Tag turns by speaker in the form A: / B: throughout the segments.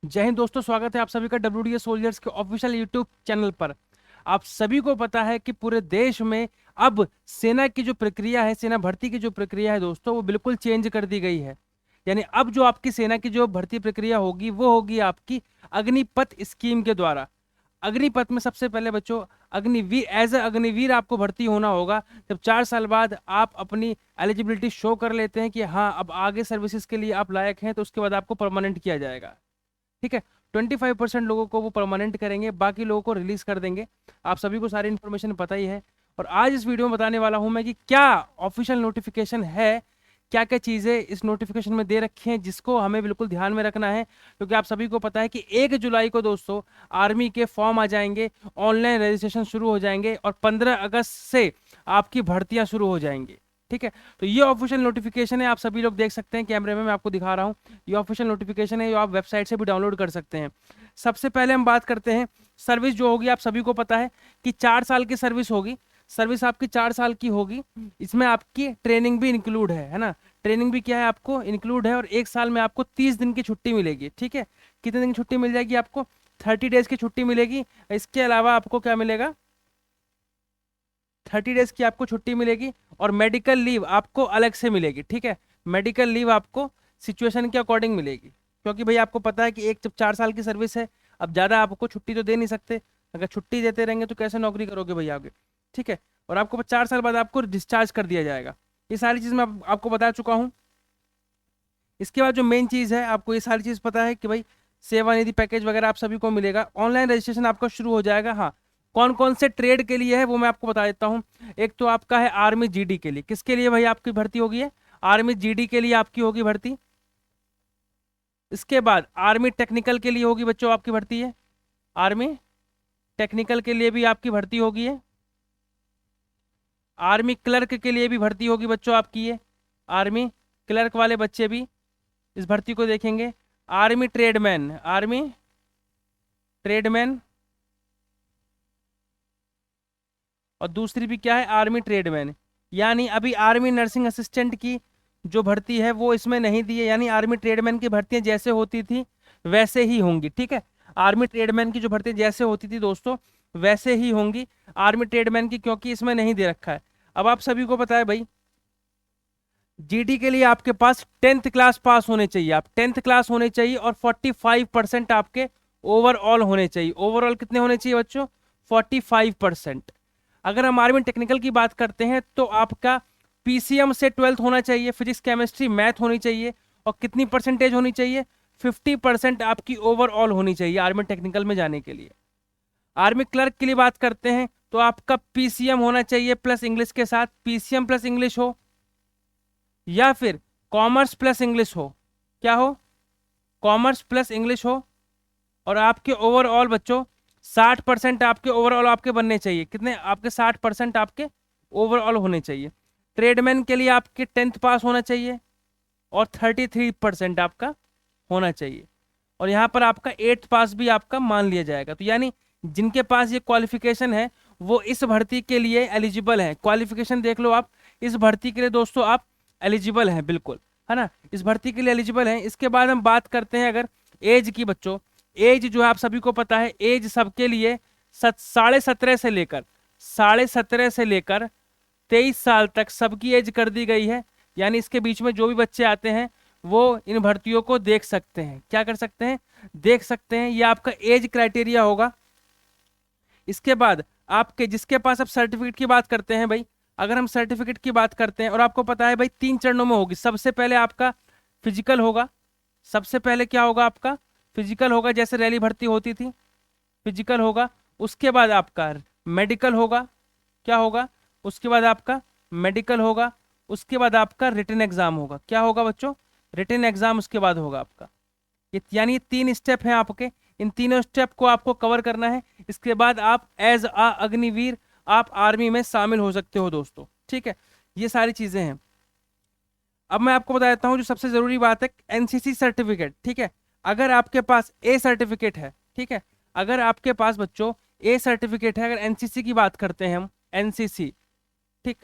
A: जय हिंद दोस्तों, स्वागत है आप सभी का WDS सोल्जर्स के ऑफिशियल यूट्यूब चैनल पर। आप सभी को पता है कि पूरे देश में अब सेना की जो प्रक्रिया है, सेना भर्ती की जो प्रक्रिया है दोस्तों, वो बिल्कुल चेंज कर दी गई है। यानी अब जो आपकी सेना की जो भर्ती प्रक्रिया होगी वो होगी आपकी अग्निपथ स्कीम के द्वारा। अग्निपथ में सबसे पहले बच्चों अग्निवीर, एज अ अग्निवीर आपको भर्ती होना होगा। जब 4 साल बाद आप अपनी एलिजिबिलिटी शो कर लेते हैं कि हाँ अब आगे सर्विसेज के लिए आप लायक हैं, तो उसके बाद आपको परमानेंट किया जाएगा। ठीक है। 25% लोगों को वो परमानेंट करेंगे, बाकी लोगों को रिलीज कर देंगे। आप सभी को सारी इन्फॉर्मेशन पता ही है। और आज इस वीडियो में बताने वाला हूं मैं कि क्या ऑफिशियल नोटिफिकेशन है, क्या क्या चीजें इस नोटिफिकेशन में दे रखी हैं जिसको हमें बिल्कुल ध्यान में रखना है। क्योंकि आप सभी को पता है कि 1 जुलाई को दोस्तों आर्मी के फॉर्म आ जाएंगे, ऑनलाइन रजिस्ट्रेशन शुरू हो जाएंगे और 15 अगस्त से आपकी भर्तियां शुरू हो जाएंगी। ठीक है। तो ये ऑफिशियल नोटिफिकेशन है, आप सभी लोग देख सकते हैं कैमरे में, मैं आपको दिखा रहा हूँ। ये ऑफिशियल नोटिफिकेशन है, जो आप वेबसाइट से भी डाउनलोड कर सकते हैं। सबसे पहले हम बात करते हैं सर्विस जो होगी। आप सभी को पता है कि 4 साल की सर्विस होगी। सर्विस आपकी 4 साल की होगी। इसमें आपकी ट्रेनिंग भी इंक्लूड है ना। ट्रेनिंग भी क्या है, आपको इंक्लूड है। और 1 साल में आपको 30 दिन की छुट्टी मिलेगी। ठीक है। कितने दिन की छुट्टी मिल जाएगी आपको? 30 डेज की छुट्टी मिलेगी। इसके अलावा आपको क्या मिलेगा? 30 डेज की आपको छुट्टी मिलेगी। और मेडिकल लीव आपको अलग से मिलेगी। ठीक है। मेडिकल लीव आपको सिचुएशन के अकॉर्डिंग मिलेगी, क्योंकि भाई आपको पता है कि एक जब 4 साल की सर्विस है, अब ज़्यादा आपको छुट्टी तो दे नहीं सकते। अगर छुट्टी देते रहेंगे तो कैसे नौकरी करोगे भाई आगे। ठीक है। और आपको 4 साल बाद आपको डिस्चार्ज कर दिया जाएगा। ये सारी चीज़ मैं आपको बता चुका हूँ। इसके बाद जो मेन चीज़ है, आपको ये सारी चीज़ पता है कि भाई सेवानिधि पैकेज वगैरह आप सभी को मिलेगा। ऑनलाइन रजिस्ट्रेशन आपका शुरू हो जाएगा। हाँ, कौन कौन से ट्रेड के लिए है वो मैं आपको बता देता हूँ। एक तो आपका है आर्मी जीडी के लिए। किसके लिए भाई आपकी भर्ती होगी है? आर्मी जीडी के लिए आपकी होगी भर्ती। इसके बाद आर्मी टेक्निकल के लिए होगी बच्चों आपकी भर्ती है। आर्मी टेक्निकल के लिए भी आपकी भर्ती होगी है। आर्मी क्लर्क के लिए भी भर्ती होगी बच्चों आपकी है। आर्मी क्लर्क वाले बच्चे भी इस भर्ती को देखेंगे। आर्मी ट्रेडमैन, आर्मी ट्रेडमैन, और दूसरी भी क्या है, आर्मी ट्रेडमैन। यानी अभी आर्मी नर्सिंग असिस्टेंट की जो भर्ती है वो इसमें नहीं दी है। यानी आर्मी ट्रेडमैन की भर्तियां जैसे होती थी वैसे ही होंगी। ठीक है। आर्मी ट्रेडमैन की जो भर्ती जैसे होती थी दोस्तों वैसे ही होंगी आर्मी ट्रेडमैन की, क्योंकि इसमें नहीं दे रखा है। अब आप सभी को पता है भाई, जीडी के लिए आपके पास 10th क्लास पास होने चाहिए। आप 10th क्लास होने चाहिए और 45% आपके ओवरऑल होने चाहिए। ओवरऑल कितने होने चाहिए बच्चों? 45%। अगर हम आर्मी टेक्निकल की बात करते हैं तो आपका पीसीएम से 12th होना चाहिए, फिजिक्स केमिस्ट्री मैथ होनी चाहिए। और कितनी परसेंटेज होनी चाहिए? 50% आपकी ओवरऑल होनी चाहिए आर्मी टेक्निकल में जाने के लिए। आर्मी क्लर्क के लिए बात करते हैं तो आपका पीसीएम होना चाहिए प्लस इंग्लिश के साथ, पीसीएम प्लस इंग्लिश हो, या फिर कॉमर्स प्लस इंग्लिश हो। क्या हो? कॉमर्स प्लस इंग्लिश हो। और आपके ओवरऑल बच्चों 60% आपके ओवरऑल आपके बनने चाहिए। कितने आपके? 60% आपके ओवरऑल होने चाहिए। ट्रेडमैन के लिए आपके 10th पास होना चाहिए और 33% आपका होना चाहिए। और यहाँ पर आपका 8th पास भी आपका मान लिया जाएगा। तो यानी जिनके पास ये क्वालिफिकेशन है वो इस भर्ती के लिए एलिजिबल है। क्वालिफिकेशन देख लो आप, इस भर्ती के लिए दोस्तों आप एलिजिबल हैं बिल्कुल, है ना। इस भर्ती के लिए एलिजिबल हैं। इसके बाद हम बात करते हैं अगर एज की बच्चों। एज जो है आप सभी को पता है, एज सबके लिए 17.5 से लेकर 23 साल तक सबकी एज कर दी गई है। यानी इसके बीच में जो भी बच्चे आते हैं वो इन भर्तियों को देख सकते हैं। क्या कर सकते हैं? देख सकते हैं। ये आपका एज क्राइटेरिया होगा। इसके बाद आपके जिसके पास अब सर्टिफिकेट की बात करते हैं भाई, अगर हम सर्टिफिकेट की बात करते हैं, और आपको पता है भाई 3 चरणों में होगी। सबसे पहले आपका फिजिकल होगा। सबसे पहले क्या होगा आपका? फिजिकल होगा, जैसे रैली भर्ती होती थी, फिजिकल होगा। उसके बाद आपका मेडिकल होगा। क्या होगा? उसके बाद आपका मेडिकल होगा। उसके बाद आपका रिटन एग्जाम होगा। क्या होगा बच्चों? रिटन एग्जाम उसके बाद होगा आपका। ये यानी 3 स्टेप हैं आपके। इन तीनों स्टेप को आपको कवर करना है। इसके बाद आप एज अ अग्निवीर आप आर्मी में शामिल हो सकते हो दोस्तों। ठीक है। ये सारी चीजें हैं। अब मैं आपको बता देता हूँ जो सबसे जरूरी बात है, एनसीसी सर्टिफिकेट। ठीक है। अगर आपके पास ए सर्टिफिकेट है, ठीक है, अगर आपके पास बच्चों ए सर्टिफिकेट है, अगर एनसीसी की बात करते हैं हम, एनसीसी, ठीक,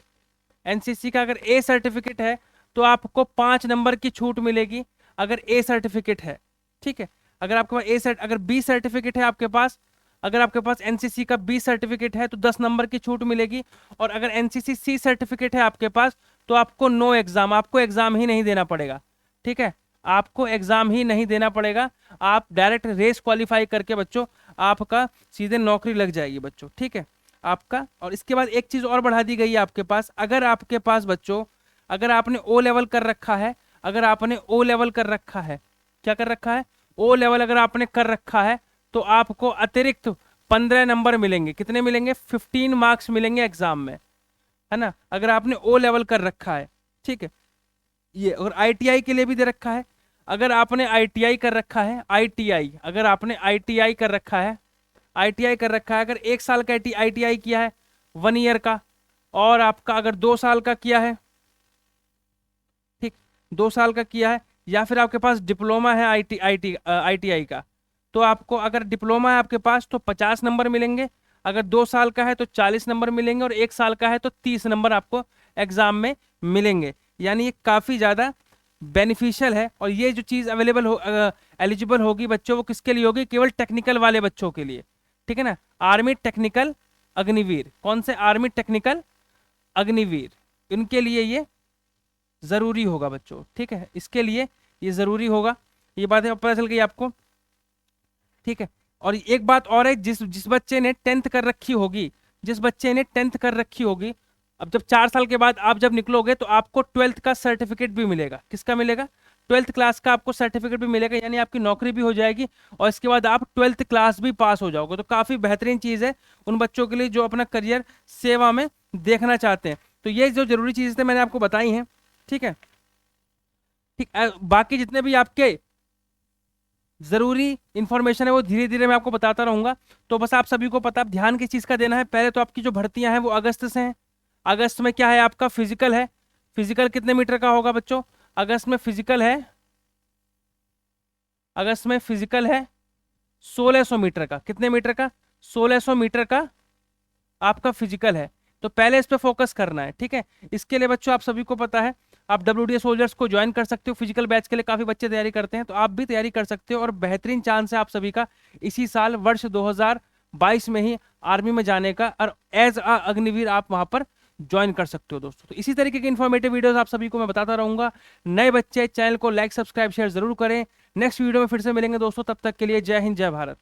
A: एनसीसी का अगर ए सर्टिफिकेट है तो आपको 5 नंबर की छूट मिलेगी अगर ए सर्टिफिकेट है। ठीक है। अगर आपके पास अगर बी सर्टिफिकेट है आपके पास, अगर आपके पास एनसीसी का बी सर्टिफिकेट है तो 10 नंबर की छूट मिलेगी। और अगर एनसीसी सी सर्टिफिकेट है आपके पास तो आपको नो एग्जाम, आपको एग्जाम ही नहीं देना पड़ेगा। ठीक है, आपको एग्जाम ही नहीं देना पड़ेगा, आप डायरेक्ट रेस क्वालिफाई करके बच्चों आपका सीधे नौकरी लग जाएगी बच्चों। ठीक है आपका। और इसके बाद एक चीज और बढ़ा दी गई है आपके पास, अगर आपके पास बच्चों, अगर आपने ओ लेवल कर रखा है, अगर आपने ओ लेवल कर रखा है, क्या कर रखा है, ओ लेवल अगर आपने कर रखा है तो आपको अतिरिक्त 15 नंबर मिलेंगे। कितने मिलेंगे, 15 मार्क्स मिलेंगे एग्जाम में, है ना, अगर आपने ओ लेवल कर रखा है। ठीक है, ये और आईटीआई के लिए भी दे रखा है, अगर आपने आईटीआई कर रखा है, आईटीआई अगर आपने आईटीआई कर रखा है, आईटीआई कर रखा है, अगर 1 साल का आईटीआई किया है 1 ईयर का, और आपका अगर 2 साल का किया है, ठीक, 2 साल का किया है, या फिर आपके पास डिप्लोमा है आईटीआई का, तो आपको अगर डिप्लोमा है आपके पास तो 50 नंबर मिलेंगे, अगर 2 साल का है तो 40 नंबर मिलेंगे, और 1 साल का है तो 30 नंबर आपको एग्जाम में मिलेंगे। यानी ये काफी ज्यादा बेनिफिशियल है। और ये जो चीज अवेलेबल हो एलिजिबल होगी बच्चों, वो किसके लिए होगी, केवल टेक्निकल वाले बच्चों के लिए। ठीक है ना, आर्मी टेक्निकल अग्निवीर, कौन से, आर्मी टेक्निकल अग्निवीर, इनके लिए ये जरूरी होगा बच्चों। ठीक है, इसके लिए ये जरूरी होगा, ये बातें पता चल गई आपको। ठीक है, और एक बात और है, जिस जिस बच्चे ने 10th कर रखी होगी, जिस बच्चे ने 10th कर रखी होगी, अब जब 4 साल के बाद आप जब निकलोगे तो आपको 12th का सर्टिफिकेट भी मिलेगा। किसका मिलेगा, 12th क्लास का आपको सर्टिफिकेट भी मिलेगा, यानी आपकी नौकरी भी हो जाएगी और इसके बाद आप 12th क्लास भी पास हो जाओगे। तो काफी बेहतरीन चीज है उन बच्चों के लिए जो अपना करियर सेवा में देखना चाहते हैं। तो ये जो जरूरी चीजें थे मैंने आपको बताई हैं। ठीक है, ठीक, बाकी जितने भी आपके जरूरी इंफॉर्मेशन है वो धीरे धीरे मैं आपको बताता रहूंगा। तो बस आप सभी को पता, ध्यान किस चीज का देना है, पहले तो आपकी जो भर्तियां हैं वो अगस्त से हैं। अगस्त में क्या है, आपका फिजिकल है। फिजिकल कितने मीटर का होगा बच्चों, अगस्त में फिजिकल है, अगस्त में फिजिकल है 1600 मीटर का। कितने मीटर का, 1600 मीटर का आपका फिजिकल है। तो पहले इस पे फोकस करना है। ठीक है, इसके लिए बच्चों आप सभी को पता है, आप WDA सोल्जर्स को ज्वाइन कर सकते हो। फिजिकल बैच के लिए काफी बच्चे तैयारी करते हैं, तो आप भी तैयारी कर सकते हो। और बेहतरीन चांस है आप सभी का इसी साल वर्ष 2022 में ही आर्मी में जाने का, और एज अ अग्निवीर आप वहां पर ज्वाइन कर सकते हो दोस्तों। तो इसी तरीके के इन्फॉर्मेटिव वीडियोस आप सभी को मैं बताता रहूंगा। नए बच्चे चैनल को लाइक सब्सक्राइब शेयर जरूर करें। नेक्स्ट वीडियो में फिर से मिलेंगे दोस्तों, तब तक के लिए जय हिंद जय भारत।